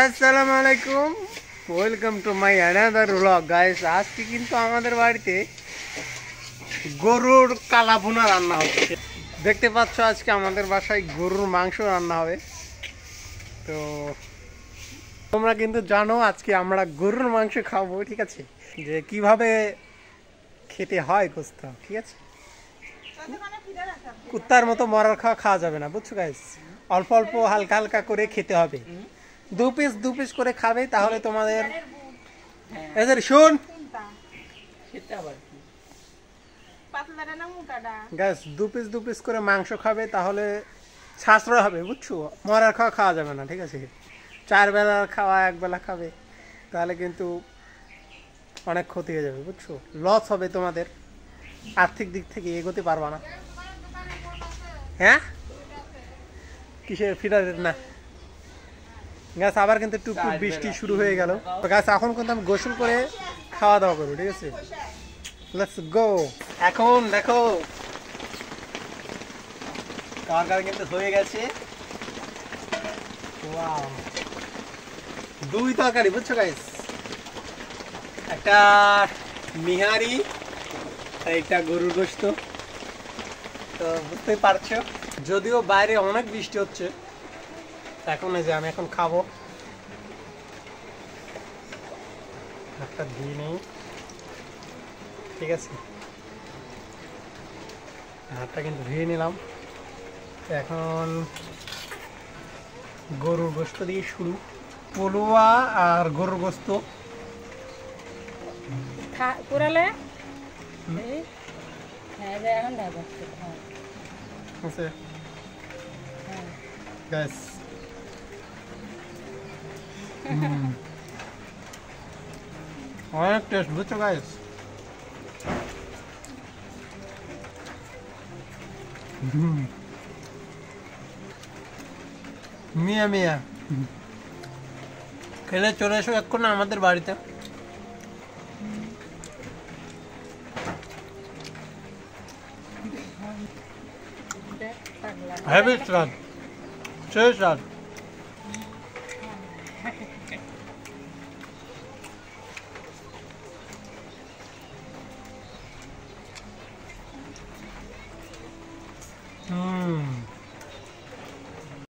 আসসালামু আলাইকুম, welcome to my another blog guys. আজকে কিন্তু আমাদের বাড়িতে গরুর কালা ভুনা রান্না হচ্ছে। দেখতে পাচ্ছ আজকে আমাদের বাসায় গরুর মাংস রান্না হবে। তো তোমরা কিন্তু জানো আজকে আমরা গরুর মাংস খাবো, ঠিক আছে? যে কিভাবে খেতে হয় গোস্ত, ঠিক আছে? কুত্তার মতো মরার খাওয়া যাবে না, বুঝছো গাইস? অল্প অল্প হালকা হালকা করে খেতে হবে। দু পিস করে খাবে, তাহলে তোমাদের এদের শুন গাইস, দু পিস করে মাংস খাবে, তাহলে সাশ্রয় হবে, বুঝছো? মরার খাওয়া যাবে না, ঠিক আছে? 4 বেলার খাওয়া 1 বেলা খাবে, তাহলে কিন্তু অনেক ক্ষতি হয়ে যাবে, বুঝছো? লস হবে তোমাদের, আর্থিক দিক থেকে এগোতে পারবা না। হ্যাঁ, কিসের ফিরারের না গাছ? আবার কিন্তু টুকটুক বৃষ্টি শুরু হয়ে গেল গাছ। এখন কিন্তু আমি গোসল করে খাওয়া দাওয়া করবো, ঠিক আছে? Let's go. এখন দেখো তরকারি কিন্তু হয়ে গেছে। ওয়াও, 2 তরকারি, বুঝছো গাইস? একটা মিহারি আর একটা গরুর গোশত। তো বুঝতেই পারছো, যদিও বাইরে অনেক বৃষ্টি হচ্ছে, এখন এই যে আমি এখন খাবো। একটা দিয়ে নেই, ঠিক আছে? হাতটা কিন্তু ধুয়ে নিলাম। এখন গরুর গোশত দিয়ে শুরু। পলুয়া আর গরুর গোশত পুরালে গাইস, অনেক টেস্ট, বুঝছো গাইস? মিয়া মিয়া খেলে চলে এসো এক্ষুনি আমাদের বাড়িতে। হেভি স্বাদ, সেই স্বাদ।